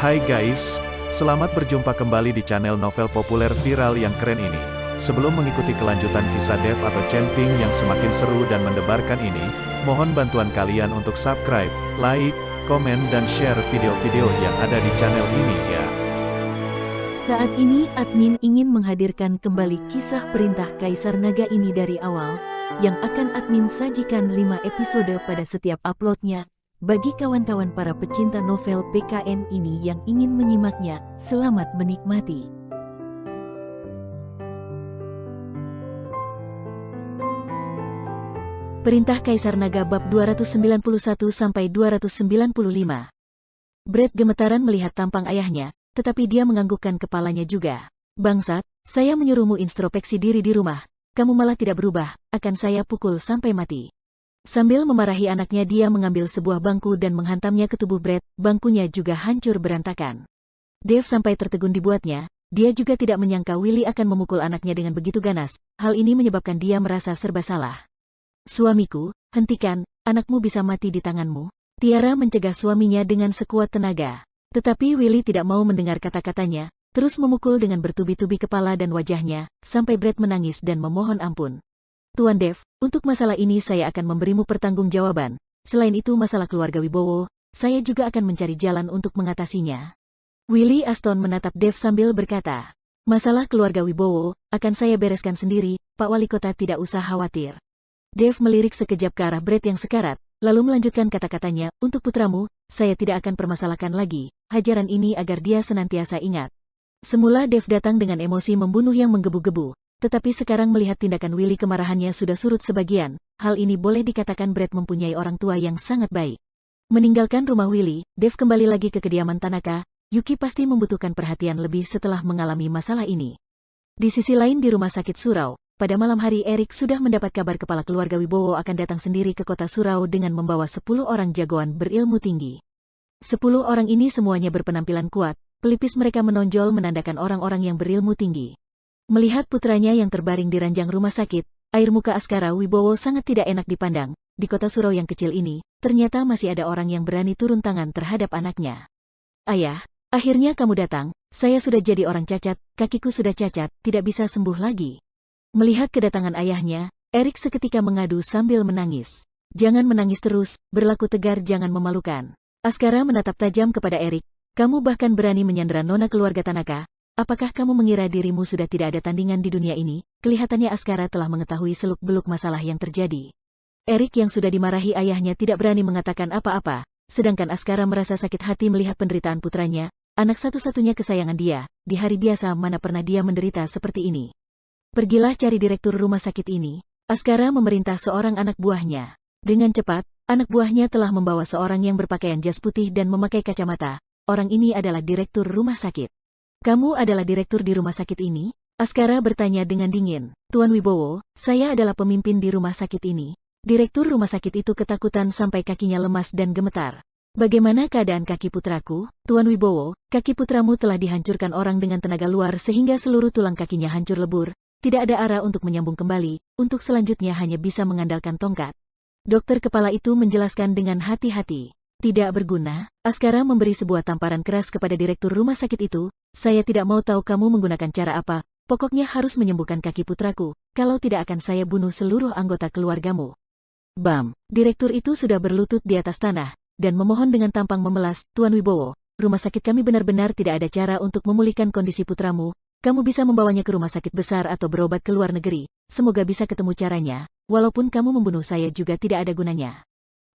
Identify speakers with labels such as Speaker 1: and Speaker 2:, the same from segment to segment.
Speaker 1: Hai guys, selamat berjumpa kembali di channel novel populer viral yang keren ini. Sebelum mengikuti kelanjutan kisah Dev atau Chen-Ping yang semakin seru dan mendebarkan ini, mohon bantuan kalian untuk subscribe, like, komen dan share video-video yang ada di channel ini ya.
Speaker 2: Saat ini admin ingin menghadirkan kembali kisah perintah Kaisar Naga ini dari awal, yang akan admin sajikan 5 episode pada setiap uploadnya. Bagi kawan-kawan para pecinta novel PKN ini yang ingin menyimaknya, selamat menikmati. Perintah Kaisar Naga bab 291-295. Brett gemetaran melihat tampang ayahnya, tetapi dia menganggukkan kepalanya juga. Bangsat, saya menyuruhmu introspeksi diri di rumah, kamu malah tidak berubah, akan saya pukul sampai mati. Sambil memarahi anaknya dia mengambil sebuah bangku dan menghantamnya ke tubuh Brett, bangkunya juga hancur berantakan. Dev sampai tertegun dibuatnya, dia juga tidak menyangka Willy akan memukul anaknya dengan begitu ganas, hal ini menyebabkan dia merasa serba salah. Suamiku, hentikan, anakmu bisa mati di tanganmu. Tiara mencegah suaminya dengan sekuat tenaga. Tetapi Willy tidak mau mendengar kata-katanya, terus memukul dengan bertubi-tubi kepala dan wajahnya, sampai Brett menangis dan memohon ampun. Tuan Dev, untuk masalah ini saya akan memberimu pertanggungjawaban. Selain itu masalah keluarga Wibowo, saya juga akan mencari jalan untuk mengatasinya. Willy Aston menatap Dev sambil berkata, masalah keluarga Wibowo, akan saya bereskan sendiri, Pak Wali Kota tidak usah khawatir. Dev melirik sekejap ke arah Brett yang sekarat, lalu melanjutkan kata-katanya, untuk putramu, saya tidak akan permasalahkan lagi, hajaran ini agar dia senantiasa ingat. Semula Dev datang dengan emosi membunuh yang menggebu-gebu. Tetapi sekarang melihat tindakan Willy kemarahannya sudah surut sebagian, hal ini boleh dikatakan Brett mempunyai orang tua yang sangat baik. Meninggalkan rumah Willy, Dev kembali lagi ke kediaman Tanaka, Yuki pasti membutuhkan perhatian lebih setelah mengalami masalah ini. Di sisi lain di rumah sakit Surau, pada malam hari Erik sudah mendapat kabar kepala keluarga Wibowo akan datang sendiri ke kota Surau dengan membawa 10 orang jagoan berilmu tinggi. 10 orang ini semuanya berpenampilan kuat, pelipis mereka menonjol menandakan orang-orang yang berilmu tinggi. Melihat putranya yang terbaring di ranjang rumah sakit, air muka Askara Wibowo sangat tidak enak dipandang. Di kota Surau yang kecil ini, ternyata masih ada orang yang berani turun tangan terhadap anaknya. Ayah, akhirnya kamu datang, saya sudah jadi orang cacat, kakiku sudah cacat, tidak bisa sembuh lagi. Melihat kedatangan ayahnya, Erik seketika mengadu sambil menangis. Jangan menangis terus, berlaku tegar jangan memalukan. Askara menatap tajam kepada Erik, kamu bahkan berani menyandera nona keluarga Tanaka. Apakah kamu mengira dirimu sudah tidak ada tandingan di dunia ini? Kelihatannya Askara telah mengetahui seluk-beluk masalah yang terjadi. Erik yang sudah dimarahi ayahnya tidak berani mengatakan apa-apa, sedangkan Askara merasa sakit hati melihat penderitaan putranya, anak satu-satunya kesayangan dia, di hari biasa mana pernah dia menderita seperti ini. Pergilah cari direktur rumah sakit ini. Askara memerintah seorang anak buahnya. Dengan cepat, anak buahnya telah membawa seorang yang berpakaian jas putih dan memakai kacamata. Orang ini adalah direktur rumah sakit. Kamu adalah direktur di rumah sakit ini? Askara bertanya dengan dingin. Tuan Wibowo, saya adalah pemimpin di rumah sakit ini. Direktur rumah sakit itu ketakutan sampai kakinya lemas dan gemetar. Bagaimana keadaan kaki putraku? Tuan Wibowo, kaki putramu telah dihancurkan orang dengan tenaga luar sehingga seluruh tulang kakinya hancur lebur. Tidak ada arah untuk menyambung kembali, untuk selanjutnya hanya bisa mengandalkan tongkat. Dokter kepala itu menjelaskan dengan hati-hati. Tidak berguna, Askara memberi sebuah tamparan keras kepada direktur rumah sakit itu. Saya tidak mau tahu kamu menggunakan cara apa, pokoknya harus menyembuhkan kaki putraku, kalau tidak akan saya bunuh seluruh anggota keluargamu. Bam, direktur itu sudah berlutut di atas tanah, dan memohon dengan tampang memelas, Tuan Wibowo, rumah sakit kami benar-benar tidak ada cara untuk memulihkan kondisi putramu, kamu bisa membawanya ke rumah sakit besar atau berobat ke luar negeri, semoga bisa ketemu caranya, walaupun kamu membunuh saya juga tidak ada gunanya.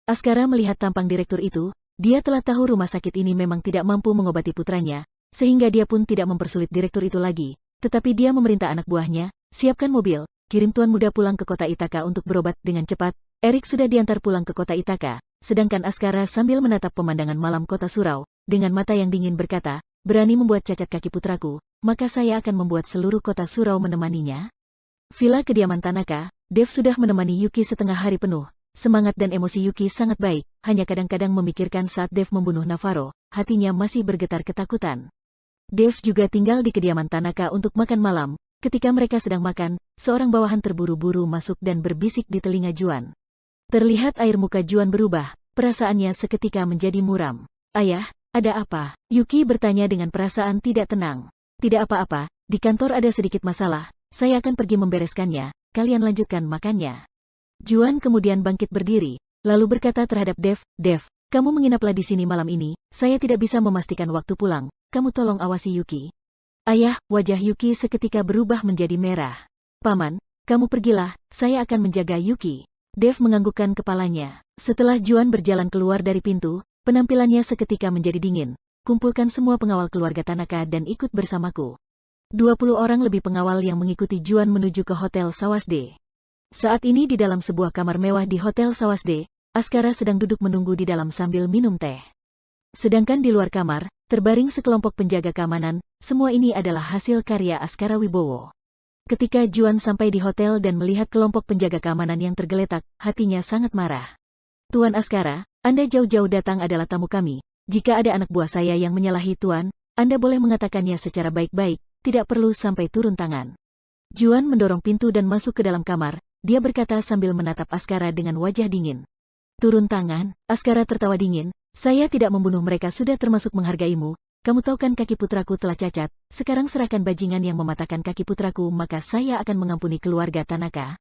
Speaker 2: Askara melihat tampang direktur itu, dia telah tahu rumah sakit ini memang tidak mampu mengobati putranya, sehingga dia pun tidak mempersulit direktur itu lagi, tetapi dia memerintah anak buahnya, siapkan mobil, kirim tuan muda pulang ke kota Ithaka untuk berobat dengan cepat. Erik sudah diantar pulang ke kota Ithaka, sedangkan Askara sambil menatap pemandangan malam kota Surau, dengan mata yang dingin berkata, berani membuat cacat kaki putraku, maka saya akan membuat seluruh kota Surau menemaninya. Villa kediaman Tanaka, Dev sudah menemani Yuki setengah hari penuh. Semangat dan emosi Yuki sangat baik, hanya kadang-kadang memikirkan saat Dev membunuh Navarro, hatinya masih bergetar ketakutan. Dev juga tinggal di kediaman Tanaka untuk makan malam. Ketika mereka sedang makan, seorang bawahan terburu-buru masuk dan berbisik di telinga Juan. Terlihat air muka Juan berubah, perasaannya seketika menjadi muram. Ayah, Ada apa? Yuki bertanya dengan perasaan tidak tenang. Tidak apa-apa, di kantor ada sedikit masalah, saya akan pergi membereskannya, kalian lanjutkan makannya. Juan kemudian bangkit berdiri, lalu berkata terhadap Dev, kamu menginaplah di sini malam ini, saya tidak bisa memastikan waktu pulang, kamu tolong awasi Yuki. Ayah, wajah Yuki seketika berubah menjadi merah. Paman, kamu pergilah, saya akan menjaga Yuki. Dev menganggukkan kepalanya. Setelah Juan berjalan keluar dari pintu, penampilannya seketika menjadi dingin. Kumpulkan semua pengawal keluarga Tanaka dan ikut bersamaku. 20 orang lebih pengawal yang mengikuti Juan menuju ke Hotel Sawasde. Saat ini di dalam sebuah kamar mewah di Hotel Sawasde, Askara sedang duduk menunggu di dalam sambil minum teh. Sedangkan di luar kamar, terbaring sekelompok penjaga keamanan, semua ini adalah hasil karya Askara Wibowo. Ketika Juan sampai di hotel dan melihat kelompok penjaga keamanan yang tergeletak, hatinya sangat marah. Tuan Askara, Anda jauh-jauh datang adalah tamu kami. Jika ada anak buah saya yang menyalahi Tuan, Anda boleh mengatakannya secara baik-baik, tidak perlu sampai turun tangan. Juan mendorong pintu dan masuk ke dalam kamar, dia berkata sambil menatap Askara dengan wajah dingin. Turun tangan, Askara tertawa dingin, saya tidak membunuh mereka sudah termasuk menghargaimu, kamu tahu kan kaki putraku telah cacat, sekarang serahkan bajingan yang mematahkan kaki putraku maka saya akan mengampuni keluarga Tanaka.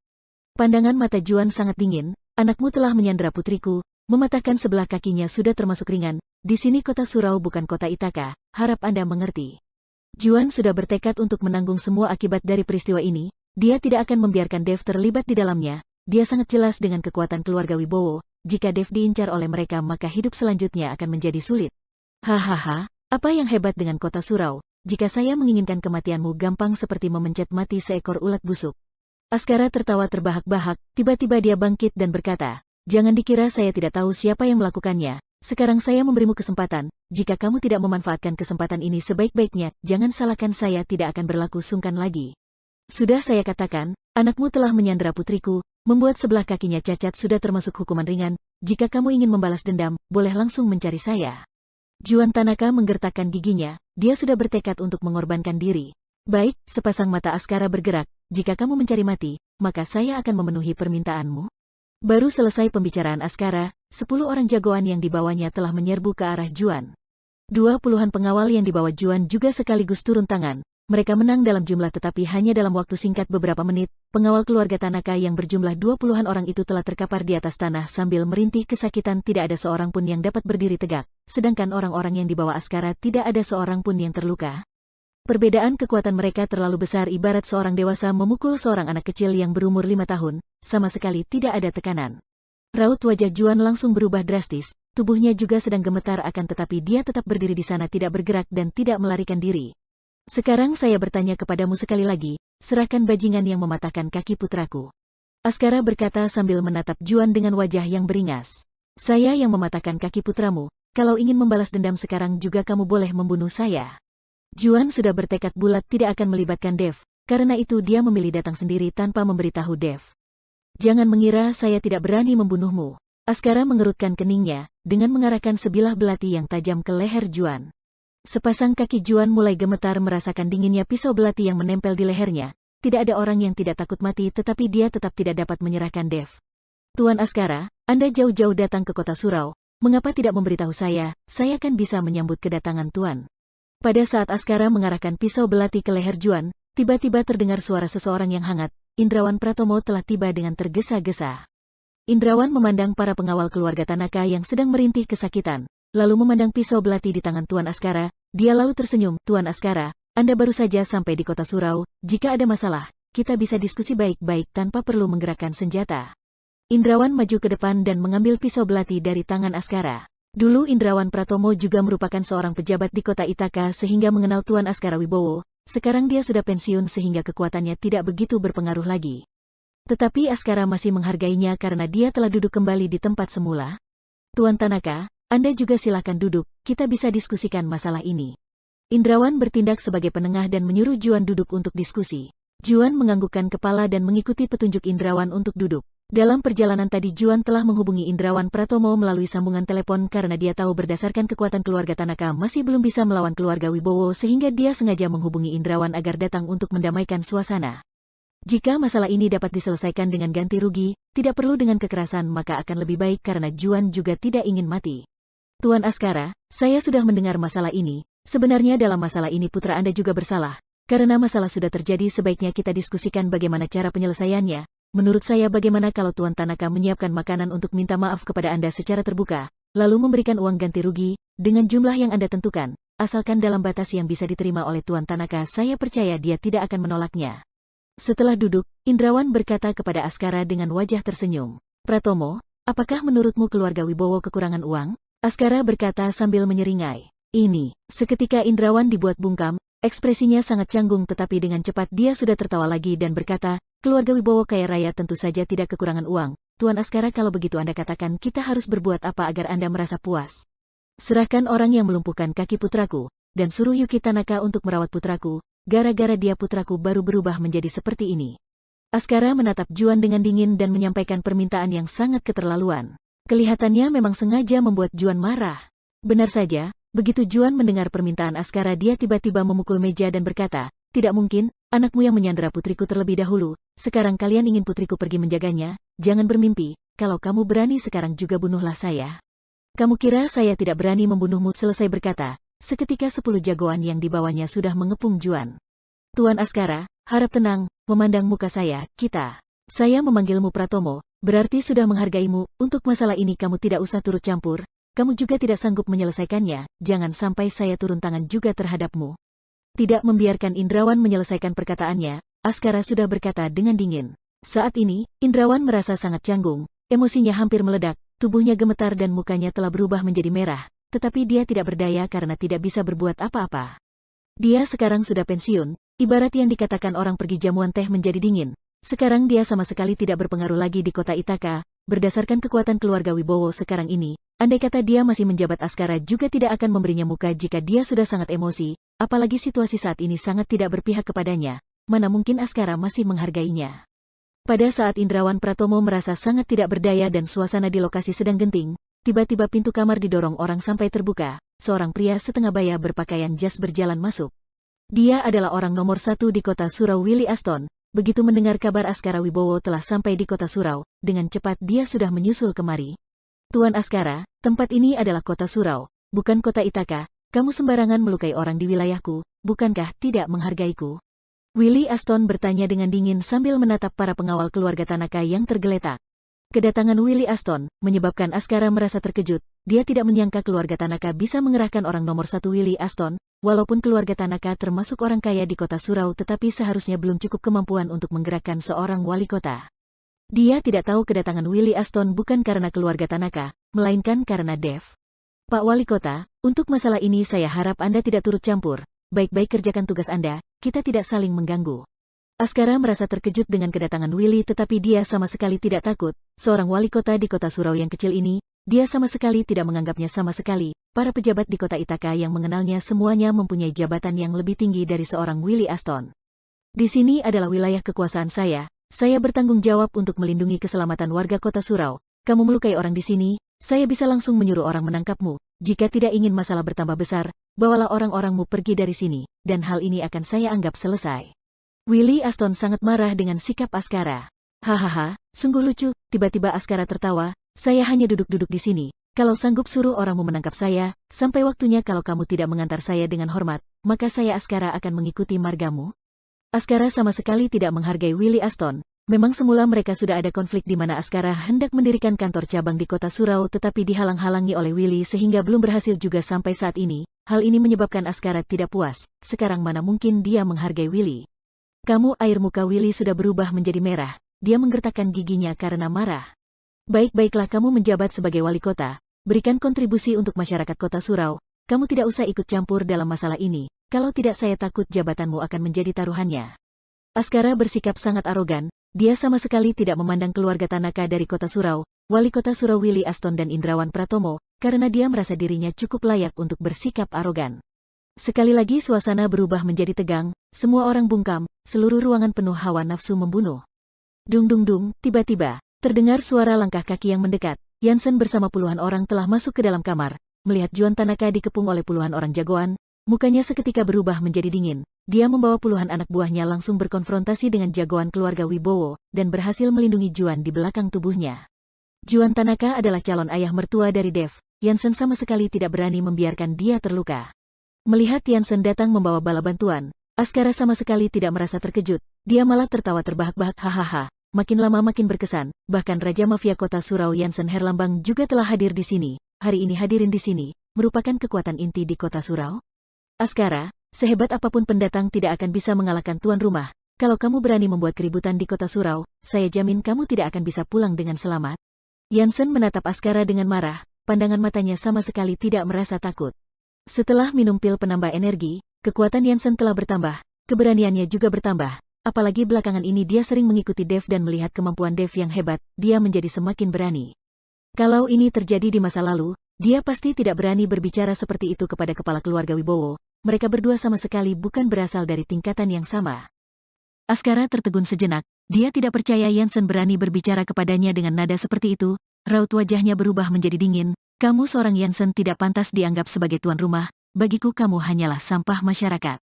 Speaker 2: Pandangan mata Juan sangat dingin, anakmu telah menyandera putriku, mematahkan sebelah kakinya sudah termasuk ringan, di sini kota Surau bukan kota Ithaka, harap Anda mengerti. Juan sudah bertekad untuk menanggung semua akibat dari peristiwa ini, dia tidak akan membiarkan Dev terlibat di dalamnya, dia sangat jelas dengan kekuatan keluarga Wibowo, jika Dev diincar oleh mereka maka hidup selanjutnya akan menjadi sulit. Hahaha, apa yang hebat dengan kota Surau, jika saya menginginkan kematianmu gampang seperti memencet mati seekor ulat busuk. Askara tertawa terbahak-bahak, tiba-tiba dia bangkit dan berkata, jangan dikira saya tidak tahu siapa yang melakukannya, sekarang saya memberimu kesempatan, jika kamu tidak memanfaatkan kesempatan ini sebaik-baiknya, jangan salahkan saya tidak akan berlaku sungkan lagi. Sudah saya katakan, anakmu telah menyandera putriku, membuat sebelah kakinya cacat sudah termasuk hukuman ringan, jika kamu ingin membalas dendam, boleh langsung mencari saya. Juan Tanaka menggertakkan giginya, dia sudah bertekad untuk mengorbankan diri. Baik, sepasang mata Askara bergerak, jika kamu mencari mati, maka saya akan memenuhi permintaanmu. Baru selesai pembicaraan Askara, 10 orang jagoan yang dibawanya telah menyerbu ke arah Juan. 20-an pengawal yang dibawa Juan juga sekaligus turun tangan, mereka menang dalam jumlah tetapi hanya dalam waktu singkat beberapa menit, pengawal keluarga Tanaka yang berjumlah 20-an orang itu telah terkapar di atas tanah sambil merintih kesakitan tidak ada seorang pun yang dapat berdiri tegak, sedangkan orang-orang yang dibawa Askara tidak ada seorang pun yang terluka. Perbedaan kekuatan mereka terlalu besar ibarat seorang dewasa memukul seorang anak kecil yang berumur 5 tahun, sama sekali tidak ada tekanan. Raut wajah Juan langsung berubah drastis, tubuhnya juga sedang gemetar akan tetapi dia tetap berdiri di sana tidak bergerak dan tidak melarikan diri. Sekarang saya bertanya kepadamu sekali lagi, serahkan bajingan yang mematahkan kaki putraku. Askara berkata sambil menatap Juan dengan wajah yang beringas. Saya yang mematahkan kaki putramu, kalau ingin membalas dendam sekarang juga kamu boleh membunuh saya. Juan sudah bertekad bulat tidak akan melibatkan Dev, karena itu dia memilih datang sendiri tanpa memberitahu Dev. Jangan mengira saya tidak berani membunuhmu. Askara mengerutkan keningnya, dengan mengarahkan sebilah belati yang tajam ke leher Juan. Sepasang kaki Juan mulai gemetar merasakan dinginnya pisau belati yang menempel di lehernya. Tidak ada orang yang tidak takut mati tetapi dia tetap tidak dapat menyerahkan Dev. Tuan Askara, Anda jauh-jauh datang ke kota Surau, mengapa tidak memberitahu saya kan bisa menyambut kedatangan Tuan. Pada saat Askara mengarahkan pisau belati ke leher Juan, tiba-tiba terdengar suara seseorang yang hangat, Indrawan Pratomo telah tiba dengan tergesa-gesa. Indrawan memandang para pengawal keluarga Tanaka yang sedang merintih kesakitan, lalu memandang pisau belati di tangan Tuan Askara, dia lalu tersenyum, Tuan Askara, Anda baru saja sampai di kota Surau, jika ada masalah, kita bisa diskusi baik-baik tanpa perlu menggerakkan senjata. Indrawan maju ke depan dan mengambil pisau belati dari tangan Askara. Dulu Indrawan Pratomo juga merupakan seorang pejabat di kota Ithaka sehingga mengenal Tuan Askara Wibowo, sekarang dia sudah pensiun sehingga kekuatannya tidak begitu berpengaruh lagi. Tetapi Askara masih menghargainya karena dia telah duduk kembali di tempat semula. Tuan Tanaka, Anda juga silakan duduk, kita bisa diskusikan masalah ini. Indrawan bertindak sebagai penengah dan menyuruh Juan duduk untuk diskusi. Juan menganggukkan kepala dan mengikuti petunjuk Indrawan untuk duduk. Dalam perjalanan tadi Juan telah menghubungi Indrawan Pratomo melalui sambungan telepon karena dia tahu berdasarkan kekuatan keluarga Tanaka masih belum bisa melawan keluarga Wibowo sehingga dia sengaja menghubungi Indrawan agar datang untuk mendamaikan suasana. Jika masalah ini dapat diselesaikan dengan ganti rugi, tidak perlu dengan kekerasan maka akan lebih baik karena Juan juga tidak ingin mati. Tuan Askara, saya sudah mendengar masalah ini. Sebenarnya dalam masalah ini putra Anda juga bersalah. Karena masalah sudah terjadi, sebaiknya kita diskusikan bagaimana cara penyelesaiannya. Menurut saya bagaimana kalau Tuan Tanaka menyiapkan makanan untuk minta maaf kepada Anda secara terbuka, lalu memberikan uang ganti rugi, dengan jumlah yang Anda tentukan, asalkan dalam batas yang bisa diterima oleh Tuan Tanaka, saya percaya dia tidak akan menolaknya. Setelah duduk, Indrawan berkata kepada Askara dengan wajah tersenyum. Pratomo, apakah menurutmu keluarga Wibowo kekurangan uang? Askara berkata sambil menyeringai. Ini, seketika Indrawan dibuat bungkam, ekspresinya sangat canggung tetapi dengan cepat dia sudah tertawa lagi dan berkata, keluarga Wibowo kaya raya tentu saja tidak kekurangan uang. Tuan Askara, kalau begitu Anda katakan kita harus berbuat apa agar Anda merasa puas? Serahkan orang yang melumpuhkan kaki putraku, dan suruh Yuki Tanaka untuk merawat putraku, gara-gara dia putraku baru berubah menjadi seperti ini. Askara menatap Juan dengan dingin dan menyampaikan permintaan yang sangat keterlaluan. Kelihatannya memang sengaja membuat Juan marah. Benar saja, begitu Juan mendengar permintaan Askara dia tiba-tiba memukul meja dan berkata, tidak mungkin, anakmu yang menyandera putriku terlebih dahulu, sekarang kalian ingin putriku pergi menjaganya, jangan bermimpi, kalau kamu berani sekarang juga bunuhlah saya. Kamu kira saya tidak berani membunuhmu? Selesai berkata, seketika 10 jagoan yang dibawanya sudah mengepung Juan. Tuan Askara, harap tenang, memandang muka saya, saya memanggilmu Pratomo, berarti sudah menghargaimu, untuk masalah ini kamu tidak usah turut campur, kamu juga tidak sanggup menyelesaikannya, jangan sampai saya turun tangan juga terhadapmu. Tidak membiarkan Indrawan menyelesaikan perkataannya, Askara sudah berkata dengan dingin. Saat ini, Indrawan merasa sangat canggung, emosinya hampir meledak, tubuhnya gemetar dan mukanya telah berubah menjadi merah, tetapi dia tidak berdaya karena tidak bisa berbuat apa-apa. Dia sekarang sudah pensiun, ibarat yang dikatakan orang pergi jamuan teh menjadi dingin. Sekarang dia sama sekali tidak berpengaruh lagi di kota Ithaka, berdasarkan kekuatan keluarga Wibowo sekarang ini, andai kata dia masih menjabat Askara juga tidak akan memberinya muka jika dia sudah sangat emosi, apalagi situasi saat ini sangat tidak berpihak kepadanya, mana mungkin Askara masih menghargainya. Pada saat Indrawan Pratomo merasa sangat tidak berdaya dan suasana di lokasi sedang genting, tiba-tiba pintu kamar didorong orang sampai terbuka, seorang pria setengah baya berpakaian jas berjalan masuk. Dia adalah orang nomor 1 di kota Surau, Willy Aston. Begitu mendengar kabar Askara Wibowo telah sampai di kota Surau, dengan cepat dia sudah menyusul kemari. Tuan Askara, tempat ini adalah kota Surau, bukan kota Ithaka, kamu sembarangan melukai orang di wilayahku, bukankah tidak menghargaiku? Willy Aston bertanya dengan dingin sambil menatap para pengawal keluarga Tanaka yang tergeletak. Kedatangan Willy Aston menyebabkan Askara merasa terkejut, dia tidak menyangka keluarga Tanaka bisa mengerahkan orang nomor 1 Willy Aston. Walaupun keluarga Tanaka termasuk orang kaya di kota Surau tetapi seharusnya belum cukup kemampuan untuk menggerakkan seorang wali kota. Dia tidak tahu kedatangan Willy Aston bukan karena keluarga Tanaka, melainkan karena Dev. Pak Wali Kota, untuk masalah ini saya harap Anda tidak turut campur, baik-baik kerjakan tugas Anda, kita tidak saling mengganggu. Askara merasa terkejut dengan kedatangan Willy tetapi dia sama sekali tidak takut, seorang wali kota di kota Surau yang kecil ini, dia sama sekali tidak menganggapnya sama sekali. Para pejabat di kota Ithaka yang mengenalnya semuanya mempunyai jabatan yang lebih tinggi dari seorang Willy Aston. Di sini adalah wilayah kekuasaan saya bertanggung jawab untuk melindungi keselamatan warga kota Surau. Kamu melukai orang di sini, saya bisa langsung menyuruh orang menangkapmu. Jika tidak ingin masalah bertambah besar, bawalah orang-orangmu pergi dari sini, dan hal ini akan saya anggap selesai. Willy Aston sangat marah dengan sikap Askara. Hahaha, sungguh lucu, tiba-tiba Askara tertawa, saya hanya duduk-duduk di sini. Kalau sanggup suruh orangmu menangkap saya, sampai waktunya kalau kamu tidak mengantar saya dengan hormat, maka saya Askara akan mengikuti margamu. Askara sama sekali tidak menghargai Willy Aston. Memang semula mereka sudah ada konflik di mana Askara hendak mendirikan kantor cabang di kota Surau tetapi dihalang-halangi oleh Willy sehingga belum berhasil juga sampai saat ini. Hal ini menyebabkan Askara tidak puas, sekarang mana mungkin dia menghargai Willy. Air muka Willy sudah berubah menjadi merah, dia menggertakkan giginya karena marah. Baik-baiklah kamu menjabat sebagai wali kota, berikan kontribusi untuk masyarakat kota Surau, kamu tidak usah ikut campur dalam masalah ini, kalau tidak saya takut jabatanmu akan menjadi taruhannya. Askara bersikap sangat arogan, dia sama sekali tidak memandang keluarga Tanaka dari kota Surau, wali kota Surau Willy Aston dan Indrawan Pratomo, karena dia merasa dirinya cukup layak untuk bersikap arogan. Sekali lagi suasana berubah menjadi tegang, semua orang bungkam, seluruh ruangan penuh hawa nafsu membunuh. Dung-dung-dung, tiba-tiba terdengar suara langkah kaki yang mendekat. Yansen bersama puluhan orang telah masuk ke dalam kamar. Melihat Juan Tanaka dikepung oleh puluhan orang jagoan, mukanya seketika berubah menjadi dingin. Dia membawa puluhan anak buahnya langsung berkonfrontasi dengan jagoan keluarga Wibowo, dan berhasil melindungi Juan di belakang tubuhnya. Juan Tanaka adalah calon ayah mertua dari Dev. Yansen sama sekali tidak berani membiarkan dia terluka. Melihat Yansen datang membawa bala bantuan, Askara sama sekali tidak merasa terkejut. Dia malah tertawa terbahak-bahak, hahaha. Makin lama makin berkesan, bahkan Raja Mafia Kota Surau Yansen Herlambang juga telah hadir di sini. Hari ini hadirin di sini, merupakan kekuatan inti di Kota Surau. Askara, sehebat apapun pendatang tidak akan bisa mengalahkan tuan rumah. Kalau kamu berani membuat keributan di Kota Surau, saya jamin kamu tidak akan bisa pulang dengan selamat. Yansen menatap Askara dengan marah, pandangan matanya sama sekali tidak merasa takut. Setelah minum pil penambah energi, kekuatan Yansen telah bertambah, keberaniannya juga bertambah. Apalagi belakangan ini dia sering mengikuti Dev dan melihat kemampuan Dev yang hebat, dia menjadi semakin berani. Kalau ini terjadi di masa lalu, dia pasti tidak berani berbicara seperti itu kepada kepala keluarga Wibowo. Mereka berdua sama sekali bukan berasal dari tingkatan yang sama. Askara tertegun sejenak, dia tidak percaya Yansen berani berbicara kepadanya dengan nada seperti itu. Raut wajahnya berubah menjadi dingin. Kamu seorang Yansen tidak pantas dianggap sebagai tuan rumah, bagiku kamu hanyalah sampah masyarakat.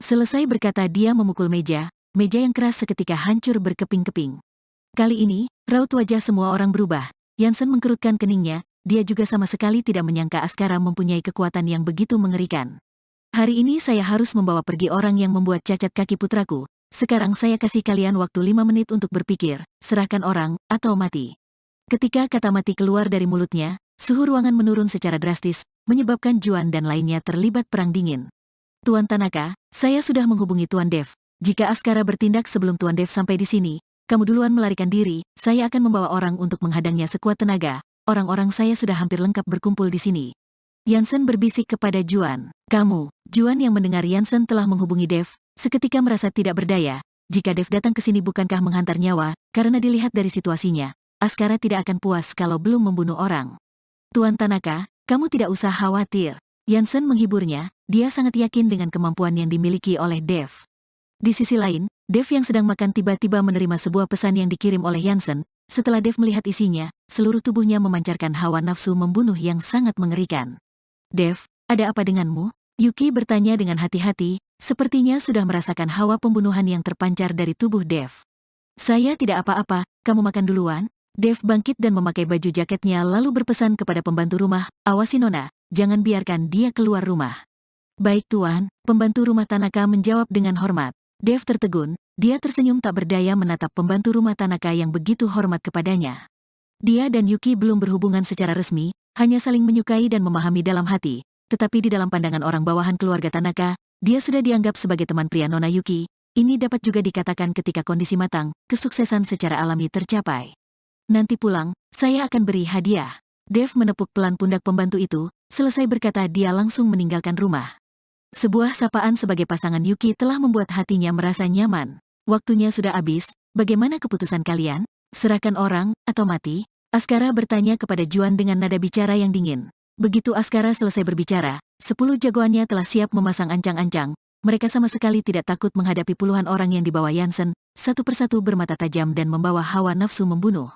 Speaker 2: Selesai berkata dia memukul meja yang keras seketika hancur berkeping-keping. Kali ini, raut wajah semua orang berubah. Yansen mengkerutkan keningnya, dia juga sama sekali tidak menyangka Askara mempunyai kekuatan yang begitu mengerikan. Hari ini saya harus membawa pergi orang yang membuat cacat kaki putraku. Sekarang saya kasih kalian waktu 5 menit untuk berpikir, serahkan orang, atau mati. Ketika kata mati keluar dari mulutnya, suhu ruangan menurun secara drastis, menyebabkan Juan dan lainnya terlibat perang dingin. Tuan Tanaka, saya sudah menghubungi Tuan Dev. Jika Askara bertindak sebelum Tuan Dev sampai di sini, kamu duluan melarikan diri, saya akan membawa orang untuk menghadangnya sekuat tenaga. Orang-orang saya sudah hampir lengkap berkumpul di sini. Yansen berbisik kepada Juan. Kamu, Juan yang mendengar Yansen telah menghubungi Dev, seketika merasa tidak berdaya. Jika Dev datang ke sini bukankah menghantar nyawa, karena dilihat dari situasinya, Askara tidak akan puas kalau belum membunuh orang. Tuan Tanaka, kamu tidak usah khawatir. Yansen menghiburnya, dia sangat yakin dengan kemampuan yang dimiliki oleh Dev. Di sisi lain, Dev yang sedang makan tiba-tiba menerima sebuah pesan yang dikirim oleh Yansen. Setelah Dev melihat isinya, seluruh tubuhnya memancarkan hawa nafsu membunuh yang sangat mengerikan. Dev, ada apa denganmu? Yuki bertanya dengan hati-hati, sepertinya sudah merasakan hawa pembunuhan yang terpancar dari tubuh Dev. Saya tidak apa-apa, kamu makan duluan. Dev bangkit dan memakai baju jaketnya lalu berpesan kepada pembantu rumah, awasi Nona, jangan biarkan dia keluar rumah. Baik tuan, pembantu rumah Tanaka menjawab dengan hormat. Dev tertegun, dia tersenyum tak berdaya menatap pembantu rumah Tanaka yang begitu hormat kepadanya. Dia dan Yuki belum berhubungan secara resmi, hanya saling menyukai dan memahami dalam hati, tetapi di dalam pandangan orang bawahan keluarga Tanaka, dia sudah dianggap sebagai teman pria Nona Yuki. Ini dapat juga dikatakan ketika kondisi matang, kesuksesan secara alami tercapai. Nanti pulang, saya akan beri hadiah. Dev menepuk pelan pundak pembantu itu, selesai berkata dia langsung meninggalkan rumah. Sebuah sapaan sebagai pasangan Yuki telah membuat hatinya merasa nyaman. Waktunya sudah habis, bagaimana keputusan kalian? Serahkan orang, atau mati? Askara bertanya kepada Juan dengan nada bicara yang dingin. Begitu Askara selesai berbicara, 10 jagoannya telah siap memasang ancang-ancang. Mereka sama sekali tidak takut menghadapi puluhan orang yang dibawa Yansen, satu persatu bermata tajam dan membawa hawa nafsu membunuh.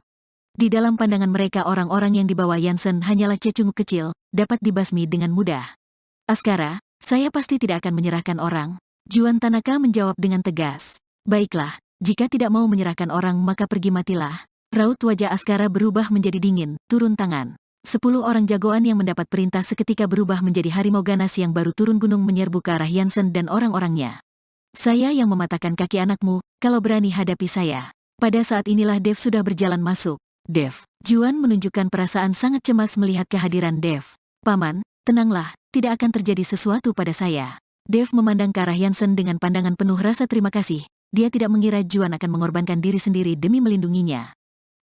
Speaker 2: Di dalam pandangan mereka orang-orang yang dibawa Yansen hanyalah cecunguk kecil, dapat dibasmi dengan mudah. Askara, saya pasti tidak akan menyerahkan orang. Juan Tanaka menjawab dengan tegas. Baiklah, jika tidak mau menyerahkan orang maka pergi matilah. Raut wajah Askara berubah menjadi dingin, turun tangan. 10 orang jagoan yang mendapat perintah seketika berubah menjadi harimau ganas yang baru turun gunung menyerbu ke arah Yansen dan orang-orangnya. Saya yang mematahkan kaki anakmu, kalau berani hadapi saya. Pada saat inilah Dev sudah berjalan masuk. Dev, Juan menunjukkan perasaan sangat cemas melihat kehadiran Dev. Paman, tenanglah, tidak akan terjadi sesuatu pada saya. Dev memandang ke arah Yansen dengan pandangan penuh rasa terima kasih. Dia tidak mengira Juan akan mengorbankan diri sendiri demi melindunginya.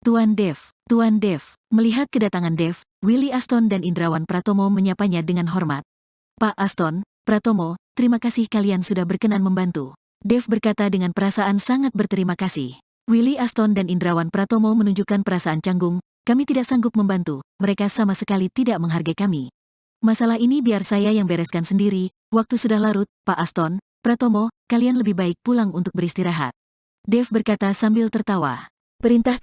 Speaker 2: Tuan Dev, Tuan Dev. Melihat kedatangan Dev, Willy Aston dan Indrawan Pratomo menyapanya dengan hormat. Pak Aston, Pratomo, terima kasih kalian sudah berkenan membantu. Dev berkata dengan perasaan sangat berterima kasih. Willy Aston dan Indrawan Pratomo menunjukkan perasaan canggung, kami tidak sanggup membantu, mereka sama sekali tidak menghargai kami. Masalah ini biar saya yang bereskan sendiri, waktu sudah larut, Pak Aston, Pratomo, kalian lebih baik pulang untuk beristirahat. Dev berkata sambil tertawa. Perintah